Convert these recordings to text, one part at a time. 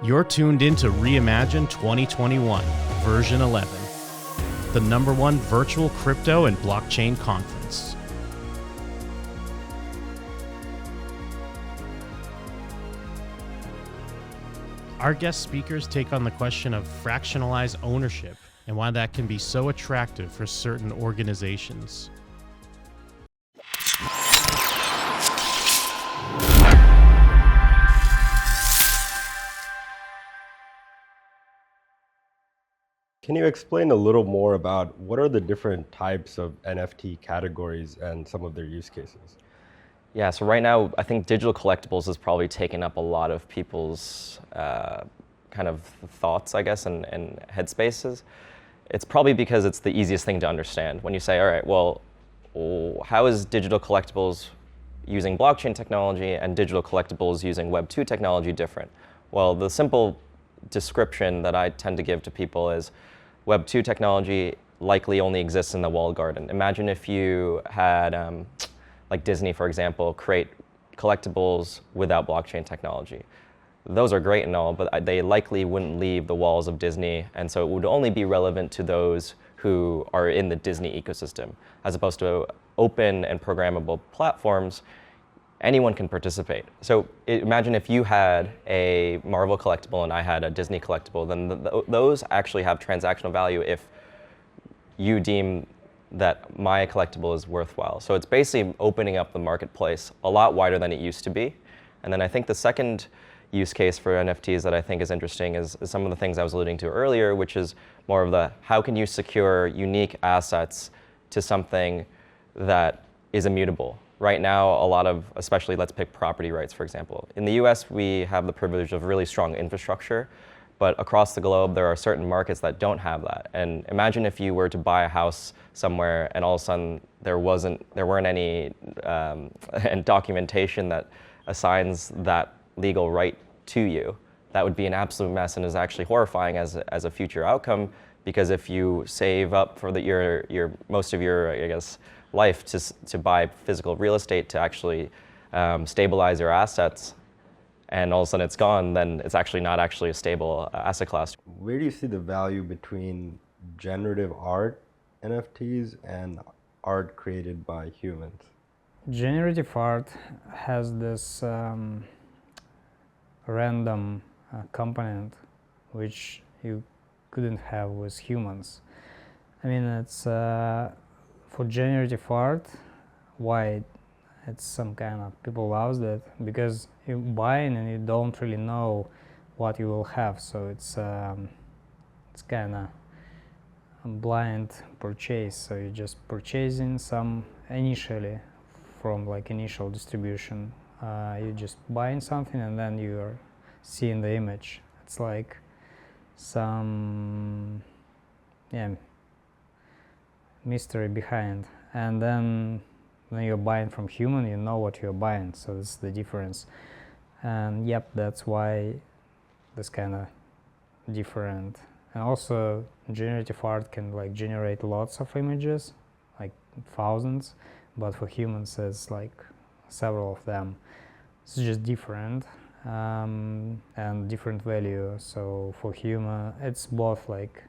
You're tuned into Reimagine 2021, version 11, the #1 virtual crypto and blockchain conference. Our guest speakers take on the question of fractionalized ownership and why that can be so attractive for certain organizations. Can you explain a little more about what are the different types of NFT categories and some of their use cases? Yeah, so right now, I think digital collectibles has probably taken up a lot of people's kind of thoughts, I guess, and headspaces. It's probably because it's the easiest thing to understand. When you say, all right, well, how is digital collectibles using blockchain technology and digital collectibles using Web 2 technology different? Well, the simple description that I tend to give to people is Web 2 technology likely only exists in the walled garden. Imagine if you had, like Disney, for example, create collectibles without blockchain technology. Those are great and all, but they likely wouldn't leave the walls of Disney, and so it would only be relevant to those who are in the Disney ecosystem. As opposed to open and programmable platforms, anyone can participate. So imagine if you had a Marvel collectible and I had a Disney collectible, then those actually have transactional value if you deem that my collectible is worthwhile. So it's basically opening up the marketplace a lot wider than it used to be. And then I think the second use case for NFTs that I think is interesting is some of the things I was alluding to earlier, which is more of the how can you secure unique assets to something that is immutable. Right now, a lot of, especially let's pick property rights, for example. In the US, we have the privilege of really strong infrastructure, but across the globe, there are certain markets that don't have that. And imagine if you were to buy a house somewhere and all of a sudden there weren't any documentation that assigns that legal right to you. That would be an absolute mess and is actually horrifying as a future outcome, because if you save up for your most of your, I guess, life to buy physical real estate to actually stabilize your assets, and all of a sudden it's gone, then it's actually not actually a stable asset class. Where do you see the value between generative art NFTs and art created by humans? Generative art has this random component which you couldn't have with humans. I mean, it's for generative art, why it's some kind of people loves that, because you buy and you don't really know what you will have, so it's kind of a blind purchase. So you're just purchasing some initially from like initial distribution. You're just buying something and then you're seeing the image. It's like some mystery behind, and then when you're buying from human, you know what you're buying, so this is the difference. And yep, that's why this kind of different. And also generative art can like generate lots of images, like thousands, but for humans it's like several of them. It's just different and different value. So for human, it's both like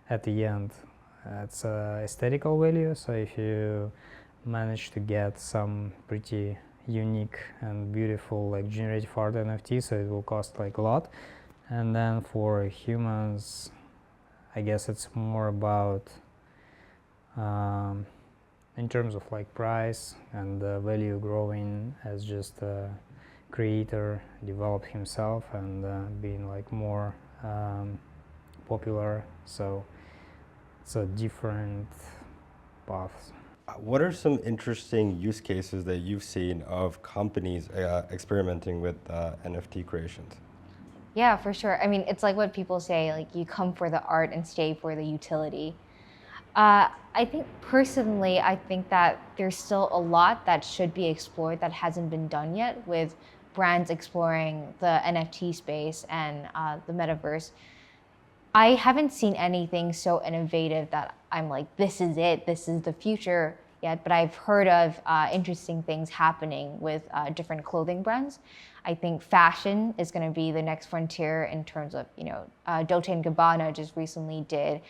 at the end, it's aesthetical value. So if you manage to get some pretty unique and beautiful like generative art NFT, so it will cost like a lot. And then for humans, I guess it's more about in terms of like price and the value growing as just a creator develop himself and being like more popular. So it's a different path. What are some interesting use cases that you've seen of companies experimenting with NFT creations? Yeah, for sure. I mean, it's like what people say, like you come for the art and stay for the utility. I think personally, I think that there's still a lot that should be explored that hasn't been done yet, with brands exploring the NFT space and the metaverse. I haven't seen anything so innovative that I'm like, this is it, this is the future. yet, but I've heard of interesting things happening with different clothing brands. I think fashion is going to be the next frontier in terms of, Dolce & Gabbana just recently did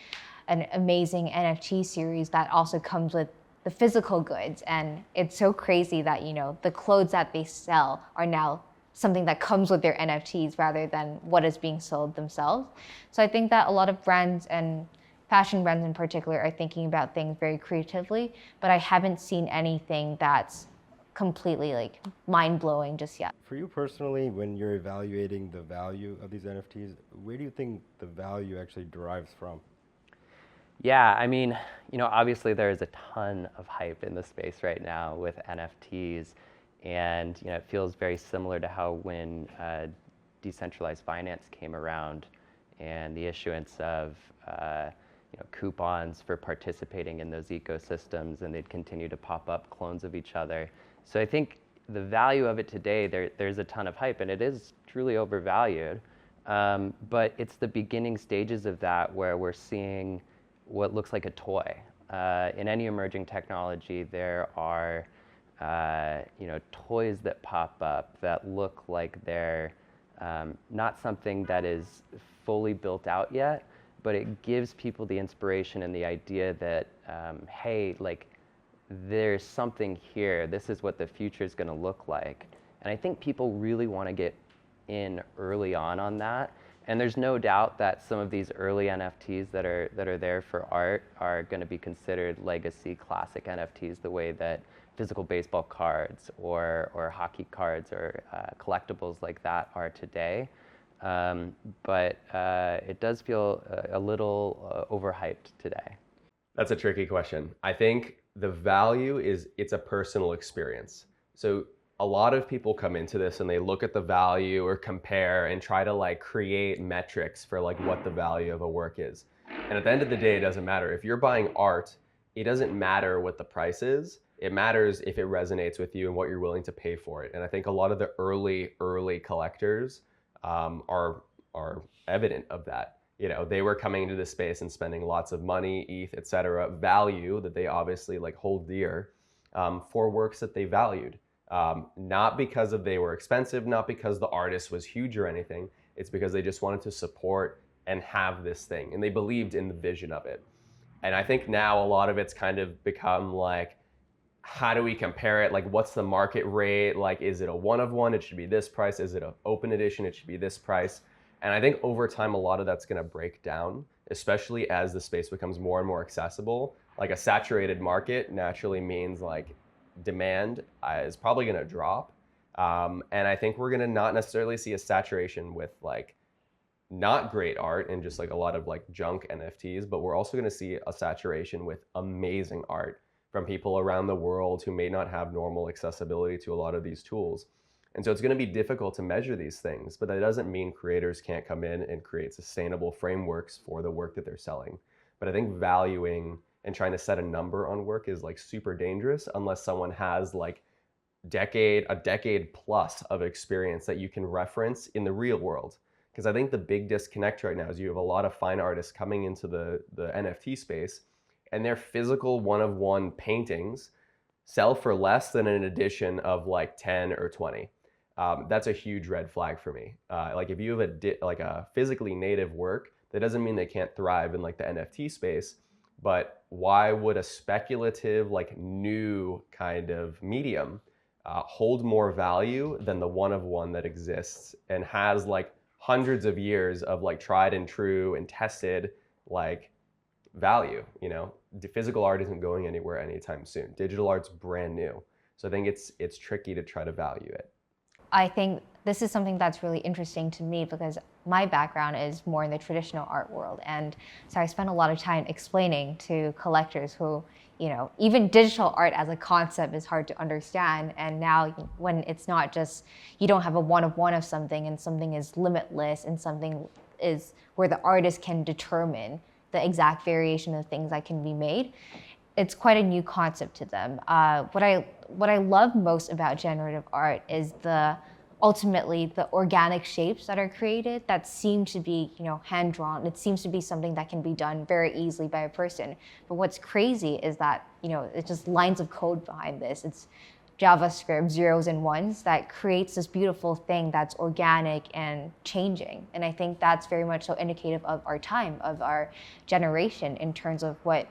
an amazing NFT series that also comes with the physical goods. And it's so crazy that, the clothes that they sell are now something that comes with their NFTs rather than what is being sold themselves. So I think that a lot of brands, and fashion brands in particular, are thinking about things very creatively, but I haven't seen anything that's completely mind-blowing just yet. For you personally, when you're evaluating the value of these NFTs, where do you think the value actually derives from? Yeah, I mean, obviously there is a ton of hype in the space right now with NFTs, and it feels very similar to how when decentralized finance came around and the issuance of coupons for participating in those ecosystems, and they'd continue to pop up clones of each other. So I think the value of it today, there's a ton of hype, and it is truly overvalued. But it's the beginning stages of that where we're seeing what looks like a toy. In any emerging technology, there are toys that pop up that look like they're not something that is fully built out yet, but it gives people the inspiration and the idea that, hey, there's something here. This is what the future is going to look like. And I think people really want to get in early on that. And there's no doubt that some of these early NFTs that are there for art are going to be considered legacy classic NFTs, the way that physical baseball cards or hockey cards or collectibles like that are today. But it does feel a little overhyped today. That's a tricky question. I think the value is it's a personal experience. So a lot of people come into this and they look at the value or compare and try to create metrics for what the value of a work is. And at the end of the day, it doesn't matter. If you're buying art, it doesn't matter what the price is. It matters if it resonates with you and what you're willing to pay for it. And I think a lot of the early collectors are evident of that. They were coming into this space and spending lots of money, ETH, et cetera, value that they obviously hold dear for works that they valued. Not because they were expensive, not because the artist was huge or anything. It's because they just wanted to support and have this thing, and they believed in the vision of it. And I think now a lot of it's kind of become how do we compare it? What's the market rate? Is it a one of one? It should be this price. Is it an open edition? It should be this price. And I think over time, a lot of that's going to break down, especially as the space becomes more and more accessible. A saturated market naturally means demand is probably going to drop. And I think we're going to not necessarily see a saturation with not great art and just a lot of junk NFTs, but we're also going to see a saturation with amazing art from people around the world who may not have normal accessibility to a lot of these tools. And so it's going to be difficult to measure these things, but that doesn't mean creators can't come in and create sustainable frameworks for the work that they're selling. But I think valuing and trying to set a number on work is super dangerous unless someone has a decade plus of experience that you can reference in the real world. Because I think the big disconnect right now is you have a lot of fine artists coming into the NFT space, and their physical one-of-one paintings sell for less than an edition of 10 or 20. That's a huge red flag for me. If you have a physically native work, that doesn't mean they can't thrive in the NFT space, but why would a speculative new kind of medium hold more value than the one-of-one that exists and has hundreds of years of tried and true and tested value? The physical art isn't going anywhere anytime soon. Digital art's brand new. So I think it's tricky to try to value it. I think this is something that's really interesting to me because my background is more in the traditional art world. And so I spend a lot of time explaining to collectors who, even digital art as a concept is hard to understand. And now when it's not just, you don't have a one-of-one of something and something is limitless and something is where the artist can determine the exact variation of things that can be made. It's quite a new concept to them. What I love most about generative art is ultimately the organic shapes that are created that seem to be hand drawn. It seems to be something that can be done very easily by a person. But what's crazy is that it's just lines of code behind this. It's JavaScript zeros and ones that creates this beautiful thing that's organic and changing. And I think that's very much so indicative of our time, of our generation, in terms of what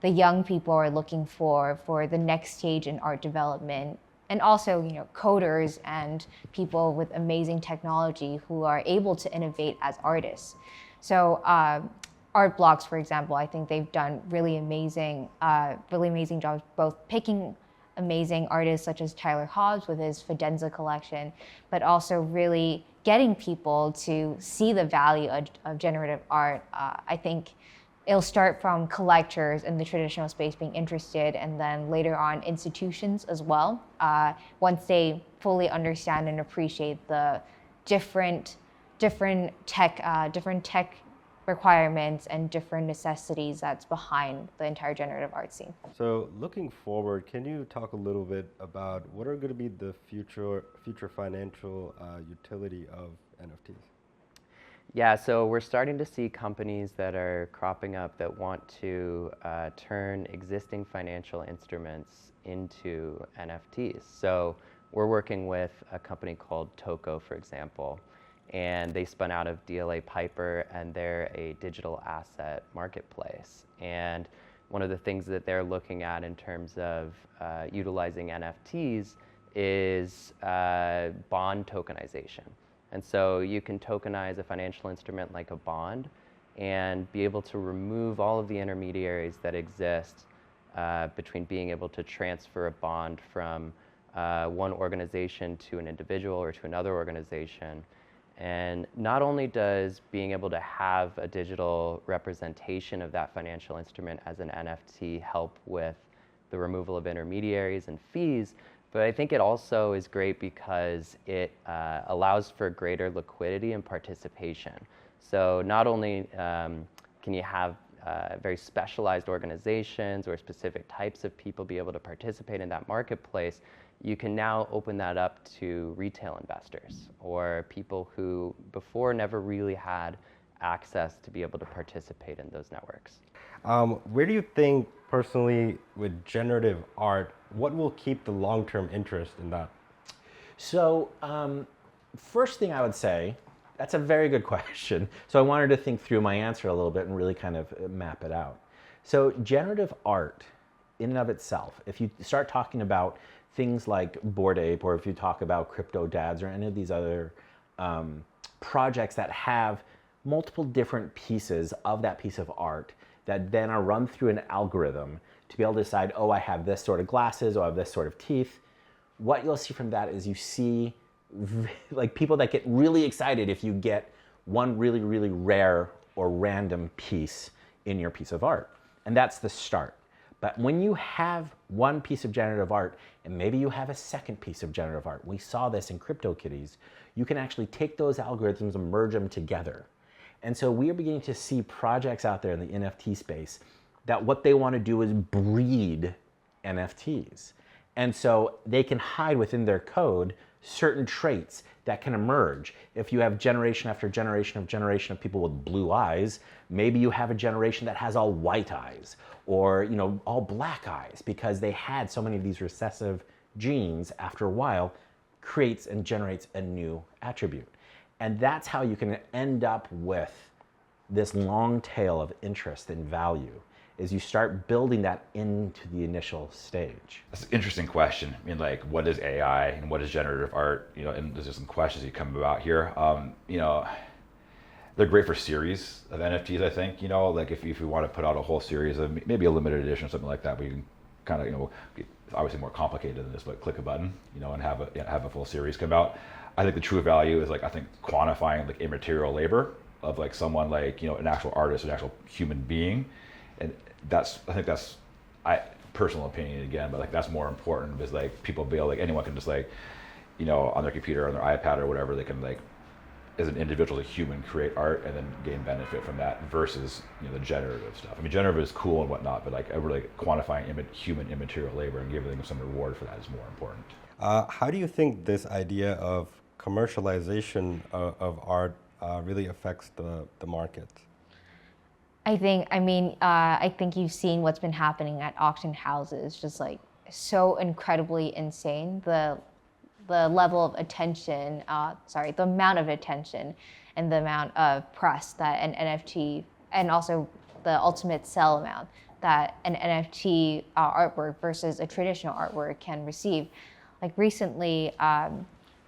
the young people are looking for the next stage in art development. And also, coders and people with amazing technology who are able to innovate as artists. So art blocks, for example, I think they've done really amazing jobs, both picking amazing artists such as Tyler Hobbs with his Fidenza collection, but also really getting people to see the value of generative art. I think it'll start from collectors in the traditional space being interested, and then later on institutions as well, once they fully understand and appreciate the different tech requirements and different necessities that's behind the entire generative art scene. So looking forward, can you talk a little bit about what are going to be the future financial utility of NFTs? Yeah, so we're starting to see companies that are cropping up that want to turn existing financial instruments into NFTs. So we're working with a company called Toko, for example, and they spun out of DLA Piper, and they're a digital asset marketplace. And one of the things that they're looking at in terms of utilizing NFTs is bond tokenization. And so you can tokenize a financial instrument like a bond and be able to remove all of the intermediaries that exist between being able to transfer a bond from one organization to an individual or to another organization. And not only does being able to have a digital representation of that financial instrument as an NFT help with the removal of intermediaries and fees, but I think it also is great because it allows for greater liquidity and participation. So not only can you have very specialized organizations or specific types of people be able to participate in that marketplace, you can now open that up to retail investors or people who before never really had access to be able to participate in those networks. Where do you think, personally, with generative art, what will keep the long-term interest in that? So first thing I would say, that's a very good question. So I wanted to think through my answer a little bit and really kind of map it out. So generative art in and of itself, if you start talking about things like Bored Ape, or if you talk about Crypto Dads or any of these other projects that have multiple different pieces of that piece of art that then are run through an algorithm to be able to decide, oh, I have this sort of glasses, or I have this sort of teeth. What you'll see from that is you see like people that get really excited if you get one really, really rare or random piece in your piece of art. And that's the start. But when you have one piece of generative art, and maybe you have a second piece of generative art, we saw this in CryptoKitties, you can actually take those algorithms and merge them together. And so we are beginning to see projects out there in the NFT space that what they want to do is breed NFTs. And so they can hide within their code certain traits that can emerge. If you have generation after generation of people with blue eyes, maybe you have a generation that has all white eyes, or all black eyes, because they had so many of these recessive genes. After a while, creates and generates a new attribute. And that's how you can end up with this long tail of interest and value, is you start building that into the initial stage. That's an interesting question. I mean, like, what is AI and what is generative art? And there's just some questions that come about here. They're great for series of NFTs, I think. Like if you want to put out a whole series of maybe a limited edition or something like that, where you can kind of, obviously more complicated than this, but click a button, and have a full series come out. I think the true value is I think quantifying like immaterial labor of like someone like, an actual artist, an actual human being. And I think that's personal opinion again, but like that's more important, because like people be able, like anyone can just like, on their computer, on their iPad or whatever, they can like, as an individual, as a human, create art and then gain benefit from that versus the generative stuff. I mean, generative is cool and whatnot, but like really quantifying human immaterial labor and giving them some reward for that is more important. How do you think this idea of commercialization of art really affects the market? I think, personally, I think that there's still a lot that should be explored. I think I think you've seen what's been happening at auction houses, just like so incredibly insane. The level of attention, the amount of attention and the amount of press that an NFT, and also the ultimate sell amount that an NFT artwork versus a traditional artwork can receive. Like recently,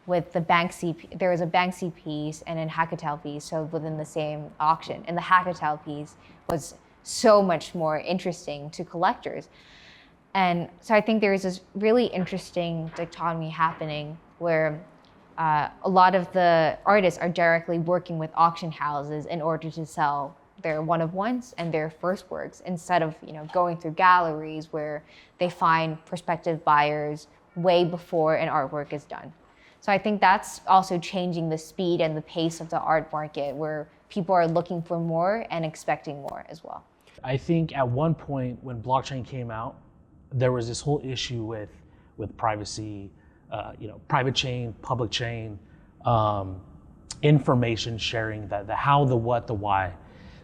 with the Banksy, there was a Banksy piece and a Hackatao piece, so within the same auction. And the Hackatao piece was so much more interesting to collectors. And so I think there is this really interesting dichotomy happening where a lot of the artists are directly working with auction houses in order to sell their one-of-ones and their first works, instead of going through galleries where they find prospective buyers way before an artwork is done. So I think that's also changing the speed and the pace of the art market, where people are looking for more and expecting more as well. I think at one point when blockchain came out, there was this whole issue with privacy, private chain, public chain, information sharing, the how, the what, the why.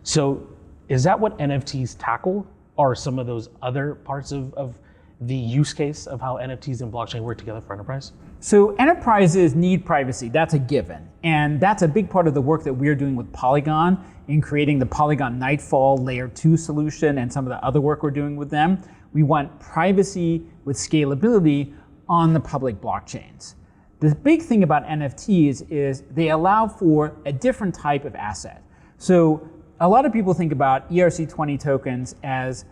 So is that what NFTs tackle, or some of those other parts of the use case of how NFTs and blockchain work together for enterprise? So enterprises need privacy, that's a given. And that's a big part of the work that we're doing with Polygon in creating the Polygon Nightfall Layer 2 solution and some of the other work we're doing with them. We want privacy with scalability on the public blockchains. The big thing about NFTs is they allow for a different type of asset. So a lot of people think about ERC20 tokens as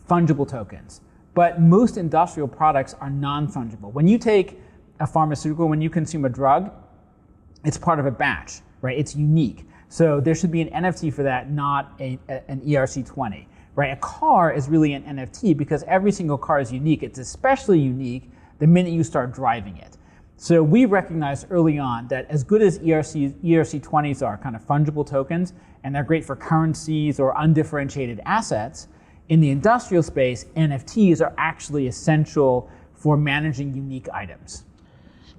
fungible tokens, but most industrial products are non-fungible. When you take a pharmaceutical, when you consume a drug, it's part of a batch, right? It's unique. So there should be an NFT for that, not an ERC20, right? A car is really an NFT because every single car is unique. It's especially unique the minute you start driving it. So we recognized early on that as good as ERC20s are kind of fungible tokens, and they're great for currencies or undifferentiated assets, in the industrial space, NFTs are actually essential for managing unique items.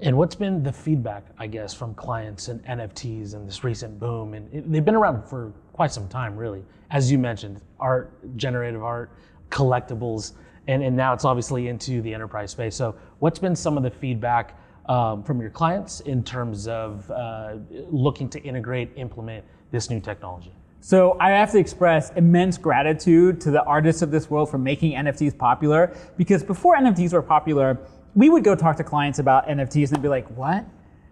And what's been the feedback, I guess, from clients and NFTs and this recent boom? And they've been around for quite some time, really. As you mentioned, art, generative art, collectibles, and now it's obviously into the enterprise space. So what's been some of the feedback from your clients in terms of looking to integrate, implement this new technology? So I have to express immense gratitude to the artists of this world for making NFTs popular, because before NFTs were popular, we would go talk to clients about NFTs and they'd be like, what?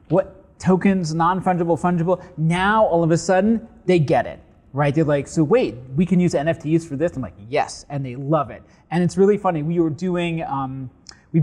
What tokens, non-fungible, fungible? Now, all of a sudden, they get it, right? They're like, so wait, we can use NFTs for this? I'm like, yes, and they love it. And it's really funny, we've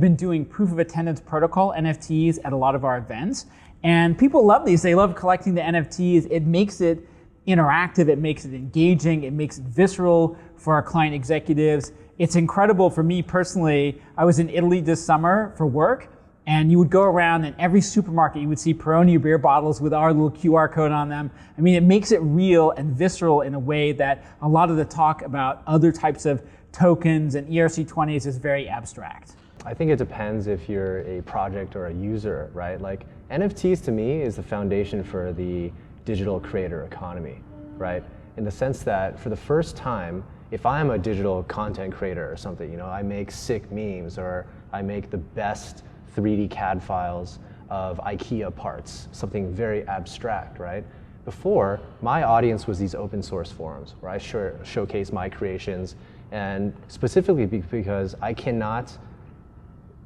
been doing proof of attendance protocol NFTs at a lot of our events, and people love these. They love collecting the NFTs. It makes it interactive, it makes it engaging, it makes it visceral for our client executives. It's incredible for me personally. I was in Italy this summer for work, and you would go around and every supermarket you would see Peroni beer bottles with our little QR code on them. I mean, it makes it real and visceral in a way that a lot of the talk about other types of tokens and ERC20s is very abstract. I think it depends if you're a project or a user, right? Like NFTs to me is the foundation for the digital creator economy, right? In the sense that for the first time, if I'm a digital content creator or something, I make sick memes or I make the best 3D CAD files of IKEA parts, something very abstract, right? Before, my audience was these open source forums where I showcase my creations, and specifically because I cannot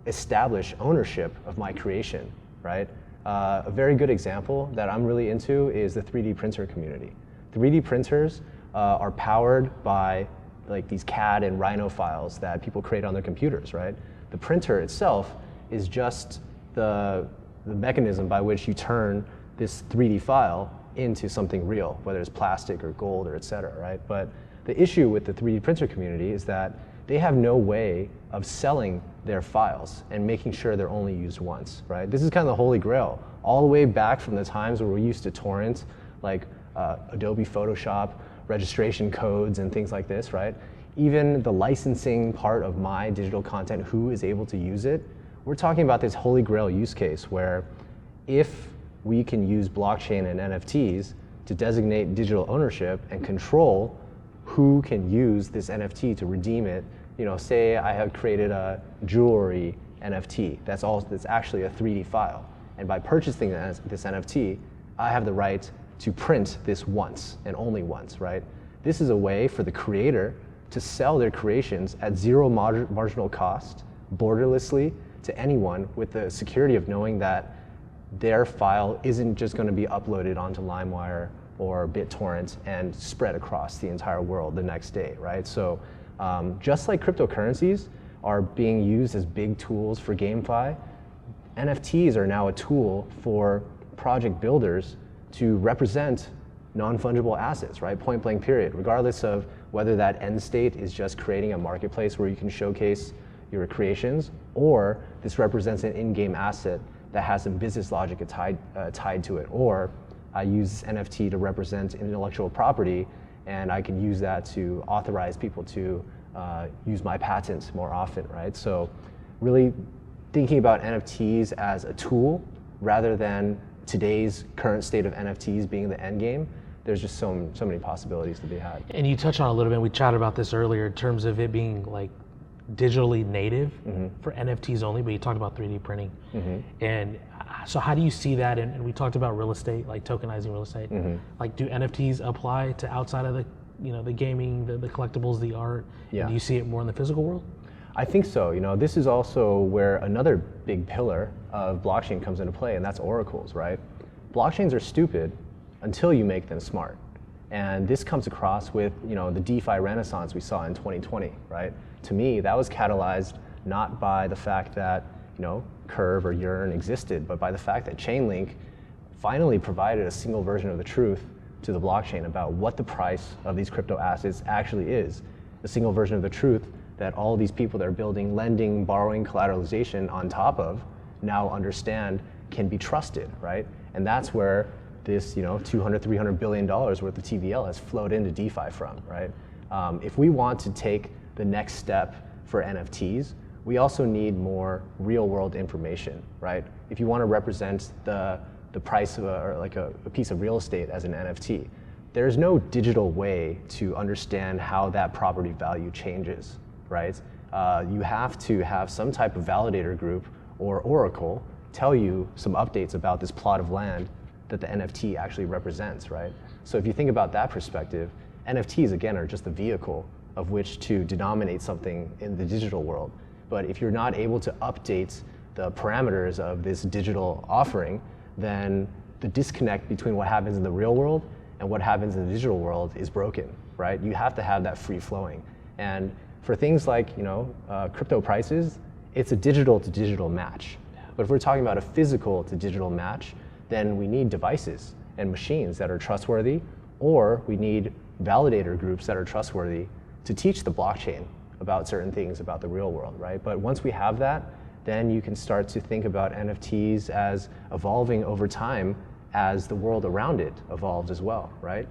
establish ownership of my creation, right? A very good example that I'm really into is the 3D printer community. 3D printers are powered by like these CAD and Rhino files that people create on their computers, right? The printer itself is just the mechanism by which you turn this 3D file into something real, whether it's plastic or gold or et cetera, right? But the issue with the 3D printer community is that they have no way of selling their files and making sure they're only used once, right? This is kind of the holy grail, all the way back from the times where we used to torrent like Adobe Photoshop, registration codes and things like this, right? Even the licensing part of my digital content, who is able to use it, we're talking about this holy grail use case where if we can use blockchain and NFTs to designate digital ownership and control who can use this NFT to redeem it. You know, say I have created a jewelry NFT that's actually a 3D file. And by purchasing this NFT, I have the right to print this once and only once, right? This is a way for the creator to sell their creations at zero marginal cost, borderlessly, to anyone with the security of knowing that their file isn't just going to be uploaded onto LimeWire or BitTorrent and spread across the entire world the next day, right? So just like cryptocurrencies are being used as big tools for GameFi, NFTs are now a tool for project builders to represent non-fungible assets, right? Point blank period, regardless of whether that end state is just creating a marketplace where you can showcase your creations, or this represents an in-game asset that has some business logic tied to it, or I use NFT to represent intellectual property, and I can use that to authorize people to use my patents more often, right? So really thinking about NFTs as a tool rather than today's current state of NFTs being the end game, there's just so many possibilities to be had. And you touched on it a little bit, we chatted about this earlier in terms of it being like digitally native for NFTs only, but you talked about 3D printing. And so how do you see that? And we talked about real estate, like tokenizing real estate. Like, do NFTs apply to outside of the, you know, the gaming, the collectibles, the art? Yeah. Do you see it more in the physical world? I think so. You know, this is also where another big pillar of blockchain comes into play, and that's oracles, right? Blockchains are stupid until you make them smart. And this comes across with, you know, the DeFi renaissance we saw in 2020, right? To me, that was catalyzed not by the fact that, you know, Curve or Yearn existed, but by the fact that Chainlink finally provided a single version of the truth to the blockchain about what the price of these crypto assets actually is. A single version of the truth that all of these people that are building lending, borrowing, collateralization on top of now understand can be trusted, right? And that's where this, you know, $200, $300 billion worth of TVL has flowed into DeFi from, right? If we want to take the next step for NFTs, we also need more real world information, right? If you want to represent the price of a piece of real estate as an NFT, there's no digital way to understand how that property value changes, right? You have to have some type of validator group or oracle tell you some updates about this plot of land that the NFT actually represents, right? So if you think about that perspective, NFTs again are just the vehicle of which to denominate something in the digital world. But if you're not able to update the parameters of this digital offering, then the disconnect between what happens in the real world and what happens in the digital world is broken, right? You have to have that free flowing. And for things like, you know, crypto prices, it's a digital to digital match. But if we're talking about a physical to digital match, then we need devices and machines that are trustworthy, or we need validator groups that are trustworthy to teach the blockchain about certain things about the real world, right? But once we have that, then you can start to think about NFTs as evolving over time as the world around it evolves as well, right?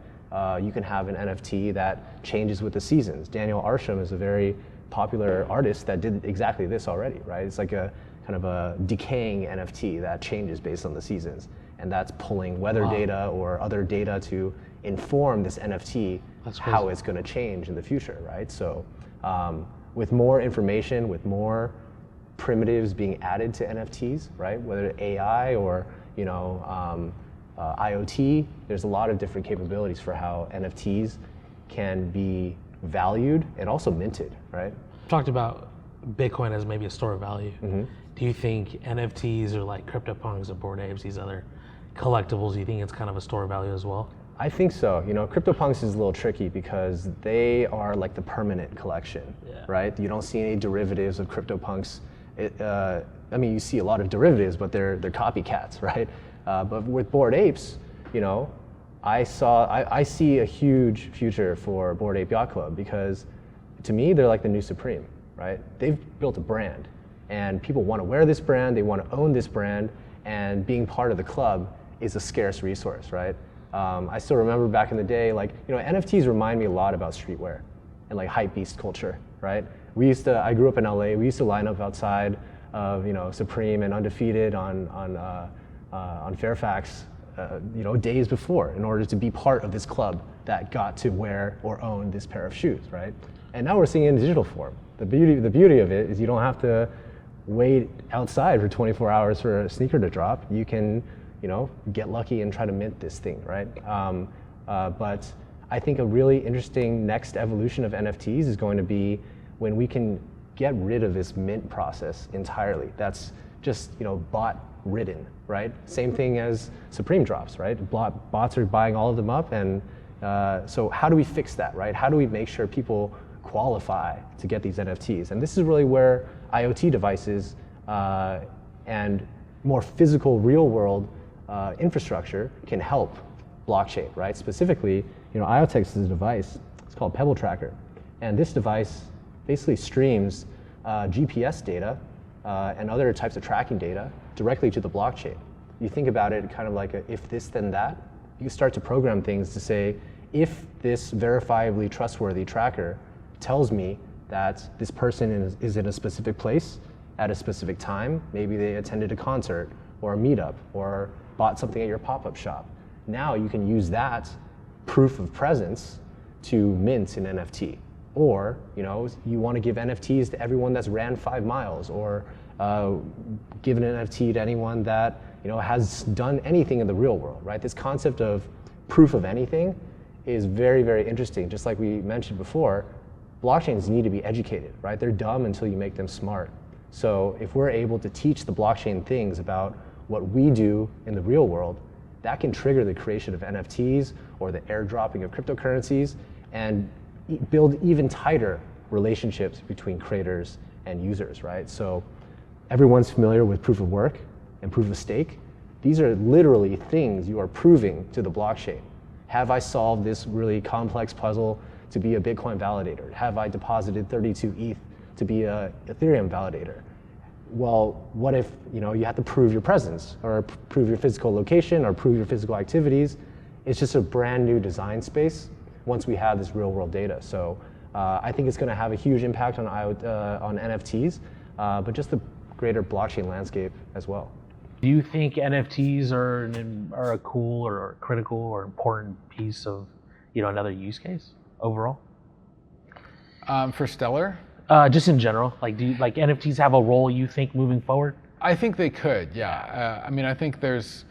You can have an NFT that changes with the seasons. Daniel Arsham is a very popular artist that did exactly this already, right? It's like a kind of a decaying NFT that changes based on the seasons. And that's pulling weather data or other data to inform this NFT how it's going to change in the future, right? So with more information, with more primitives being added to NFTs, right? Whether AI or, you know, IoT, there's a lot of different capabilities for how NFTs can be valued and also minted, right? Talked about Bitcoin as maybe a store of value. Do you think NFTs or like CryptoPunks or Bored Apes, these other collectibles, do you think it's kind of a store of value as well? I think so. You know, CryptoPunks is a little tricky because they are like the permanent collection, right? You don't see any derivatives of CryptoPunks. I mean, you see a lot of derivatives, but they're copycats, right? But with Bored Apes, you know, I see a huge future for Bored Ape Yacht Club because to me, they're like the new Supreme, right? They've built a brand and people want to wear this brand, they want to own this brand, and being part of the club is a scarce resource, right? I still remember back in the day, like, you know, NFTs remind me a lot about streetwear and like hypebeast culture, right? I grew up in LA, we used to line up outside of, you know, Supreme and Undefeated on Fairfax days before in order to be part of this club that got to wear or own this pair of shoes, right? And now we're seeing it in digital form. The beauty of it is you don't have to wait outside for 24 hours for a sneaker to drop. You can, get lucky and try to mint this thing, right? But I think a really interesting next evolution of NFTs is going to be when we can get rid of this mint process entirely. That's just, bot ridden, right? Same thing as Supreme drops, right? Bots are buying all of them up, and so how do we fix that, right? How do we make sure people qualify to get these NFTs? And this is really where IoT devices and more physical real world infrastructure can help blockchain, right? Specifically, IoTeX is a device, it's called Pebble Tracker. And this device basically streams GPS data and other types of tracking data directly to the blockchain. You think about it kind of like a if this then that. You can start to program things to say, if this verifiably trustworthy tracker tells me that this person is in a specific place at a specific time, maybe they attended a concert or a meetup or bought something at your pop-up shop. Now you can use that proof of presence to mint an NFT. Or, you want to give NFTs to everyone that's ran 5 miles, or give an NFT to anyone that has done anything in the real world, right? This concept of proof of anything is very, very interesting. Just like we mentioned before, blockchains need to be educated, right? They're dumb until you make them smart. So if we're able to teach the blockchain things about what we do in the real world, that can trigger the creation of NFTs or the airdropping of cryptocurrencies and build even tighter relationships between creators and users, right? So everyone's familiar with proof of work and proof of stake. These are literally things you are proving to the blockchain. Have I solved this really complex puzzle to be a Bitcoin validator? Have I deposited 32 ETH to be a Ethereum validator? Well, what if you have to prove your presence or prove your physical location or prove your physical activities? It's just a brand new design space once we have this real world data. So I think it's going to have a huge impact on NFTs, but just the greater blockchain landscape as well. Do you think NFTs are a cool or critical or important piece of another use case overall? For Stellar? Just in general, do you, NFTs have a role you think moving forward? I think they could, yeah. I think there's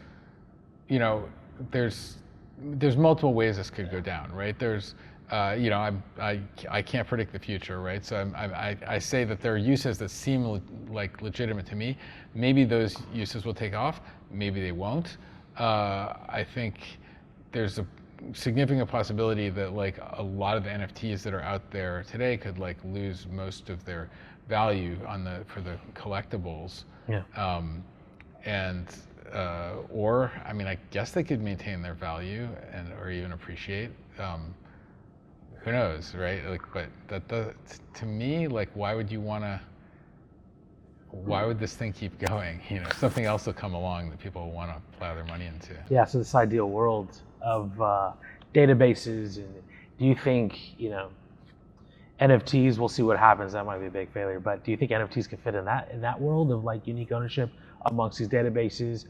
multiple ways this could go down, right? There's, I can't predict the future, right? So I say that there are uses that seem legitimate to me. Maybe those uses will take off, maybe they won't. I think there's a significant possibility that a lot of the NFTs that are out there today could lose most of their value for the collectibles. Yeah. Or I guess they could maintain their value or even appreciate. Who knows, right? But that does, to me, why would you want to? Why would this thing keep going? Something else will come along that people will want to plow their money into. Yeah. So this ideal world of databases, and do you think NFTs? We'll see what happens. That might be a big failure, but do you think NFTs can fit in that world of unique ownership amongst these databases?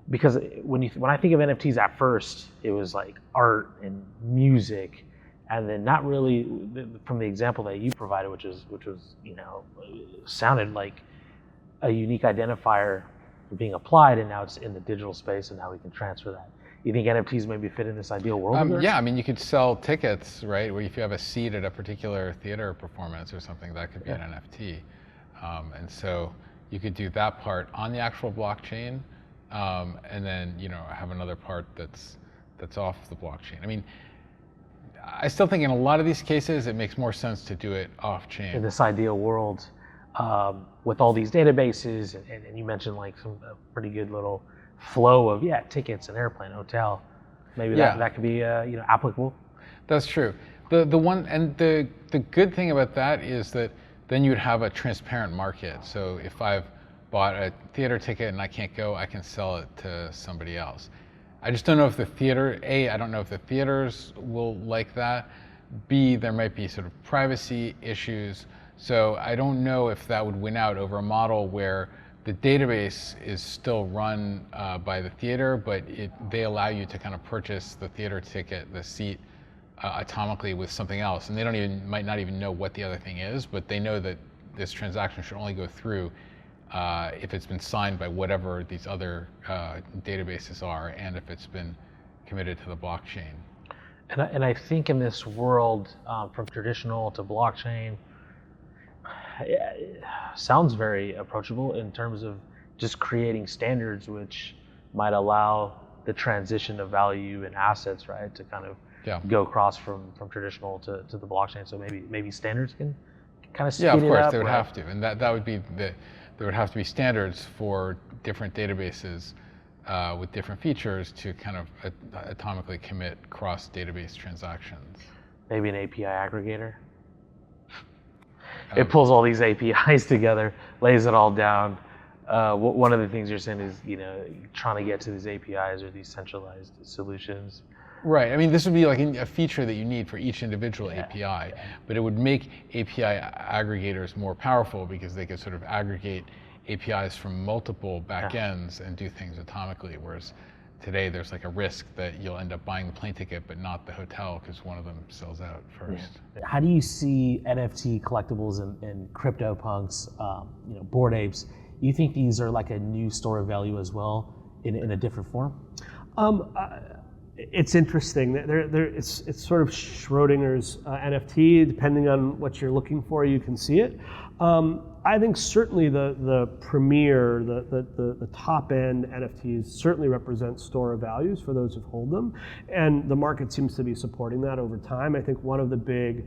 Because when I think of NFTs at first, it was art and music, and then not really from the example that you provided, which was sounded like a unique identifier being applied, and now it's in the digital space, and now we can transfer that. You think NFTs maybe fit in this ideal world? Yeah, you could sell tickets, right? Where if you have a seat at a particular theater performance or something, that could be an NFT. And so you could do that part on the actual blockchain, and then have another part that's off the blockchain. I still think in a lot of these cases it makes more sense to do it off chain. In this ideal world, with all these databases, and you mentioned some pretty good little flow of tickets and airplane, hotel, maybe that could be applicable. That's true. The good thing about that is that then you'd have a transparent market. So if I've bought a theater ticket and I can't go, I can sell it to somebody else. I just don't know if I don't know if the theaters will like that. B, there might be sort of privacy issues. So I don't know if that would win out over a model where the database is still run by the theater, but they allow you to kind of purchase the theater ticket, the seat, atomically with something else, and they might not even know what the other thing is, but they know that this transaction should only go through if it's been signed by whatever these other databases are, and if it's been committed to the blockchain. And I think in this world, from traditional to blockchain, sounds very approachable in terms of just creating standards which might allow the transition of value and assets, right, to kind of go across from traditional to the blockchain. So maybe standards can kind of speed it up. Yeah, of course, they would have to, and that would be there would have to be standards for different databases with different features to kind of atomically commit cross-database transactions. Maybe an API aggregator. It pulls all these APIs together, lays it all down. One of the things you're saying is, trying to get to these APIs or these centralized solutions. Right. I mean, this would be like a feature that you need for each individual API, but it would make API aggregators more powerful because they could sort of aggregate APIs from multiple backends and do things atomically, whereas today there's like a risk that you'll end up buying the plane ticket but not the hotel because one of them sells out first. Yeah. How do you see NFT collectibles and CryptoPunks, Bored Apes? You think these are like a new store of value as well in a different form? It's interesting. It's sort of Schrodinger's NFT. Depending on what you're looking for, you can see it. I think certainly the premier, the top end NFTs certainly represent store of values for those who hold them, and the market seems to be supporting that over time. I think one of the big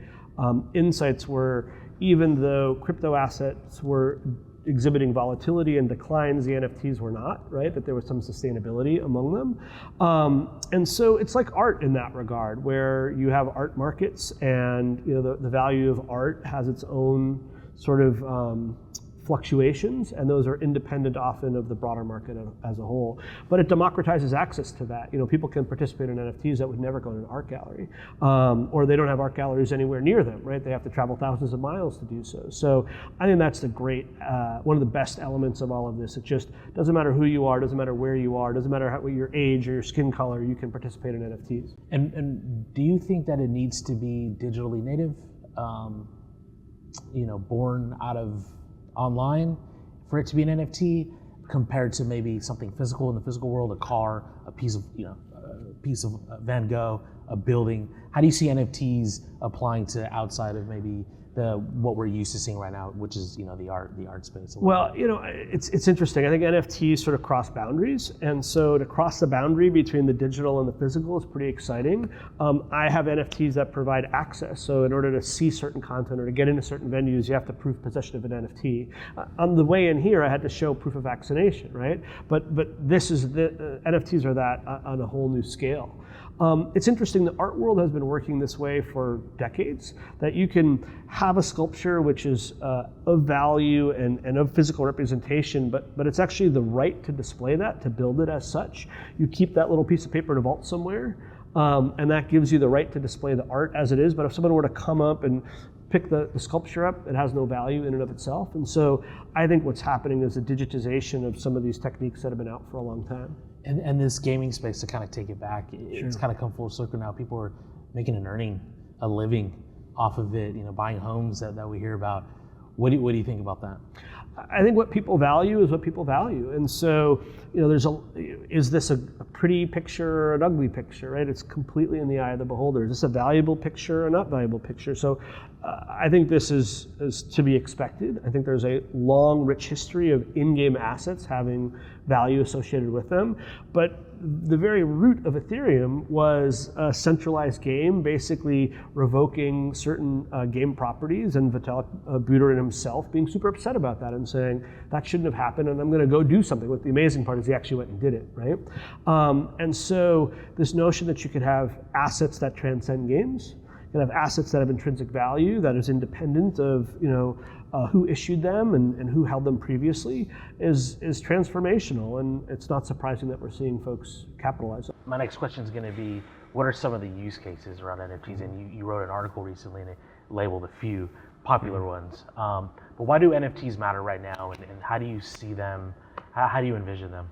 insights were, even though crypto assets were exhibiting volatility and declines, the NFTs were not, right? That there was some sustainability among them. And so it's like art in that regard, where you have art markets and the value of art has its own sort of fluctuations, and those are independent often of the broader market as a whole. But it democratizes access to that. People can participate in NFTs that would never go to an art gallery, or they don't have art galleries anywhere near them, right? They have to travel thousands of miles to do so. So I think that's the great, one of the best elements of all of this. It just doesn't matter who you are, doesn't matter where you are, doesn't matter what your age or your skin color, you can participate in NFTs. And do you think that it needs to be digitally native, born out of online for it to be an NFT, compared to maybe something physical in the physical world, a car, a piece of Van Gogh, a building? How do you see NFTs applying to outside of maybe what we're used to seeing right now, which is the art space? Well, it's interesting. I think NFTs sort of cross boundaries, and so to cross the boundary between the digital and the physical is pretty exciting. I have NFTs that provide access. So in order to see certain content or to get into certain venues, you have to prove possession of an NFT. On the way in here, I had to show proof of vaccination, right? But this is NFTs are that on a whole new scale. It's interesting, the art world has been working this way for decades, that you can have a sculpture which is of value and of physical representation, but it's actually the right to display that, to build it as such. You keep that little piece of paper in a vault somewhere, and that gives you the right to display the art as it is. But if someone were to come up and pick the sculpture up, it has no value in and of itself. And so I think what's happening is a digitization of some of these techniques that have been out for a long time. And this gaming space, to kind of take it back, it's kind of come full circle now. People are making and earning a living off of it, buying homes that we hear about. What do you think about that? I think what people value is what people value. And so, is this a pretty picture or an ugly picture, right? It's completely in the eye of the beholder. Is this a valuable picture or a not valuable picture? So I think this is to be expected. I think there's a long, rich history of in-game assets having value associated with them. But the very root of Ethereum was a centralized game, basically revoking certain game properties, and Vitalik Buterin himself being super upset about that and saying, that shouldn't have happened, and I'm going to go do something. What the amazing part is he actually went and did it, right? And so this notion that you could have assets that transcend games, you can have assets that have intrinsic value that is independent of who issued them and who held them previously is transformational, and it's not surprising that we're seeing folks capitalize on it. My next question is going to be, what are some of the use cases around NFTs? And you wrote an article recently and it labeled a few. popular ones. But why do NFTs matter right now, and how do you see them? How do you envision them?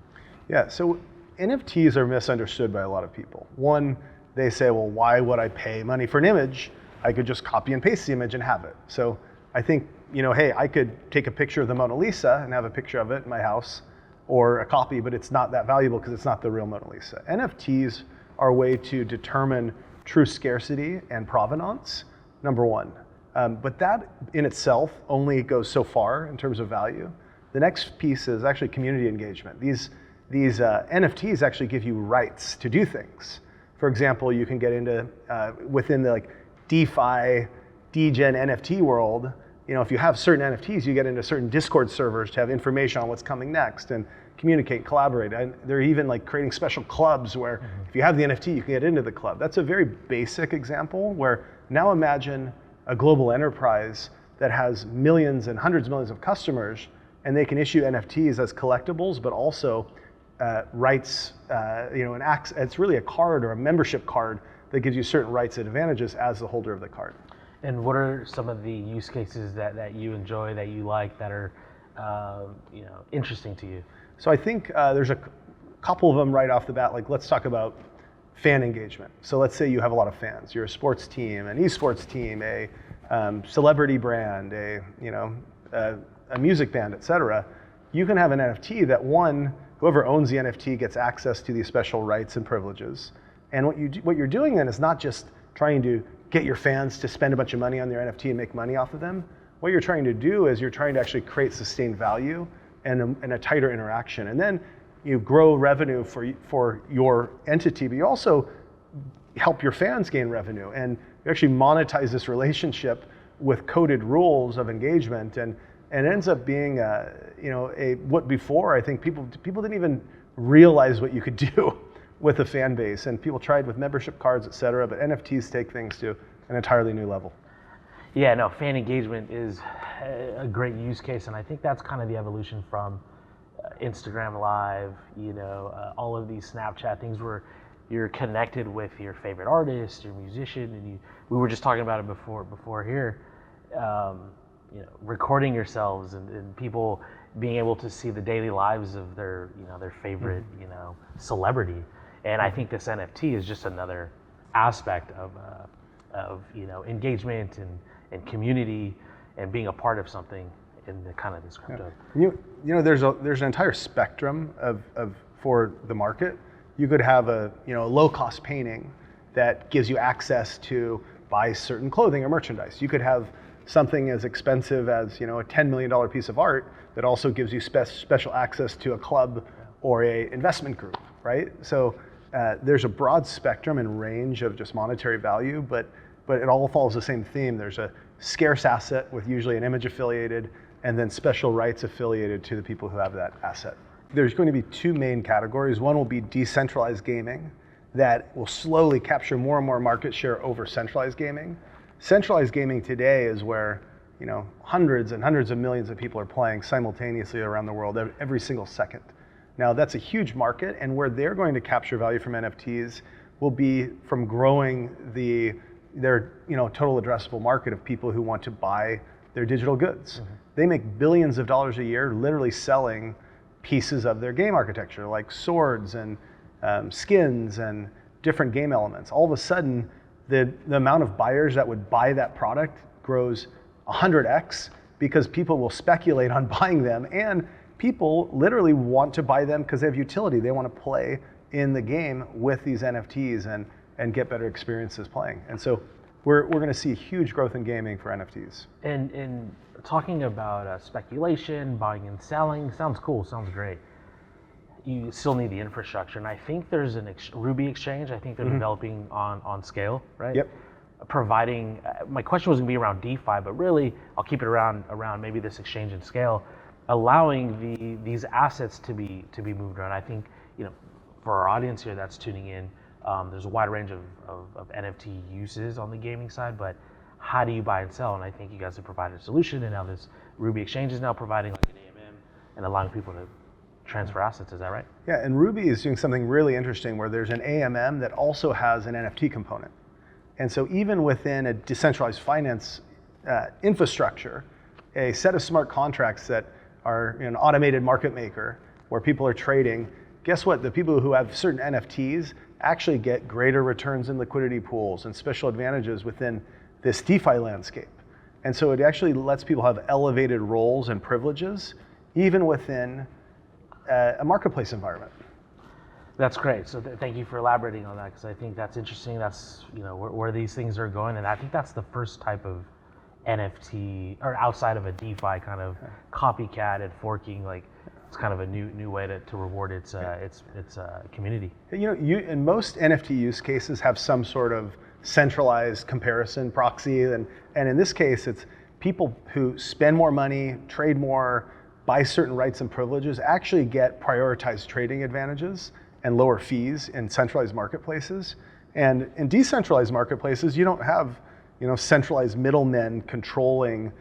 Yeah, so NFTs are misunderstood by a lot of people. One, they say, well, why would I pay money for an image? I could just copy and paste the image and have it. So I think, hey, I could take a picture of the Mona Lisa and have a picture of it in my house, or a copy, but it's not that valuable because it's not the real Mona Lisa. NFTs are a way to determine true scarcity and provenance, number one. But that in itself only goes so far in terms of value. The next piece is actually community engagement. These NFTs actually give you rights to do things. For example, you can get into, within the DeFi, degen NFT world, if you have certain NFTs, you get into certain Discord servers to have information on what's coming next and communicate, collaborate. And they're even creating special clubs where if you have the NFT, you can get into the club. That's a very basic example where now imagine a global enterprise that has millions and hundreds of millions of customers, and they can issue NFTs as collectibles, but also rights, it's really a card or a membership card that gives you certain rights and advantages as the holder of the card. And what are some of the use cases that you enjoy, that you like, that are interesting to you? So I think there's a couple of them right off the bat. Let's talk about fan engagement. So let's say you have a lot of fans. You're a sports team, an esports team, a celebrity brand, a music band, et cetera. You can have an NFT that whoever owns the NFT gets access to these special rights and privileges. And what you're doing then is not just trying to get your fans to spend a bunch of money on their NFT and make money off of them. What you're trying to do is you're trying to actually create sustained value and a tighter interaction. And then you grow revenue for your entity, but you also help your fans gain revenue. And you actually monetize this relationship with coded rules of engagement. And it ends up being what before I think people didn't even realize what you could do with a fan base, and people tried with membership cards, et cetera, but NFTs take things to an entirely new level. Yeah, no, fan engagement is a great use case, and I think that's kind of the evolution from Instagram Live, all of these Snapchat things where you're connected with your favorite artist, your musician, and we were just talking about it before here, recording yourselves and people being able to see the daily lives of their favorite, celebrity. And I think this NFT is just another aspect of engagement and community and being a part of something in the kind of this crypto. Yeah. There's an entire spectrum for the market. You could have a low cost painting that gives you access to buy certain clothing or merchandise. You could have something as expensive as a $10 million piece of art that also gives you special access to a club or a investment group, right? So there's a broad spectrum and range of just monetary value, but it all follows the same theme. There's a scarce asset with usually an image affiliated, and then special rights affiliated to the people who have that asset. There's going to be two main categories. One will be decentralized gaming that will slowly capture more and more market share over centralized gaming. Centralized gaming today is where hundreds and hundreds of millions of people are playing simultaneously around the world every single second. Now that's a huge market, and where they're going to capture value from NFTs will be from growing their total addressable market of people who want to buy their digital goods. Mm-hmm. They make billions of dollars a year literally selling pieces of their game architecture, like swords and skins and different game elements. All of a sudden, the amount of buyers that would buy that product grows 100x because people will speculate on buying them, and people literally want to buy them because they have utility. They want to play in the game with these NFTs and get better experiences playing. And so we're going to see huge growth in gaming for NFTs. And talking about speculation, buying and selling, sounds cool, sounds great. You still need the infrastructure, and I think there's an Ruby exchange. I think they're developing on scale, right? Yep. Providing, my question was going to be around DeFi, but really I'll keep it around maybe this exchange and scale, allowing these assets to be moved around. I think for our audience here that's tuning in, there's a wide range of NFT uses on the gaming side, but how do you buy and sell? And I think you guys have provided a solution, and now this Ruby exchange is now providing like an AMM and allowing people to transfer assets. Is that right? Yeah, and Ruby is doing something really interesting where there's an AMM that also has an NFT component. And so even within a decentralized finance infrastructure, a set of smart contracts that are an automated market maker where people are trading, guess what? The people who have certain NFTs actually get greater returns in liquidity pools and special advantages within this DeFi landscape. And so it actually lets people have elevated roles and privileges even within a marketplace environment. That's great. So thank you for elaborating on that, because I think that's interesting. That's where these things are going, and I think that's the first type of NFT, or outside of a DeFi kind of copycat and forking. Like it's kind of a new way to reward its community. And most NFT use cases have some sort of centralized comparison proxy, and in this case, it's people who spend more money, trade more, buy certain rights and privileges, actually get prioritized trading advantages and lower fees in centralized marketplaces. And in decentralized marketplaces, you don't have centralized middlemen controlling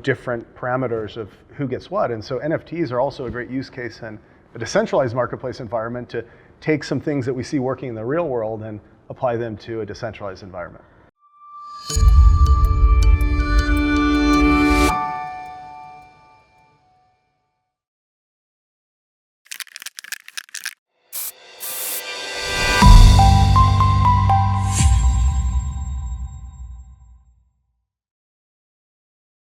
different parameters of who gets what. And so NFTs are also a great use case in a decentralized marketplace environment to take some things that we see working in the real world and apply them to a decentralized environment.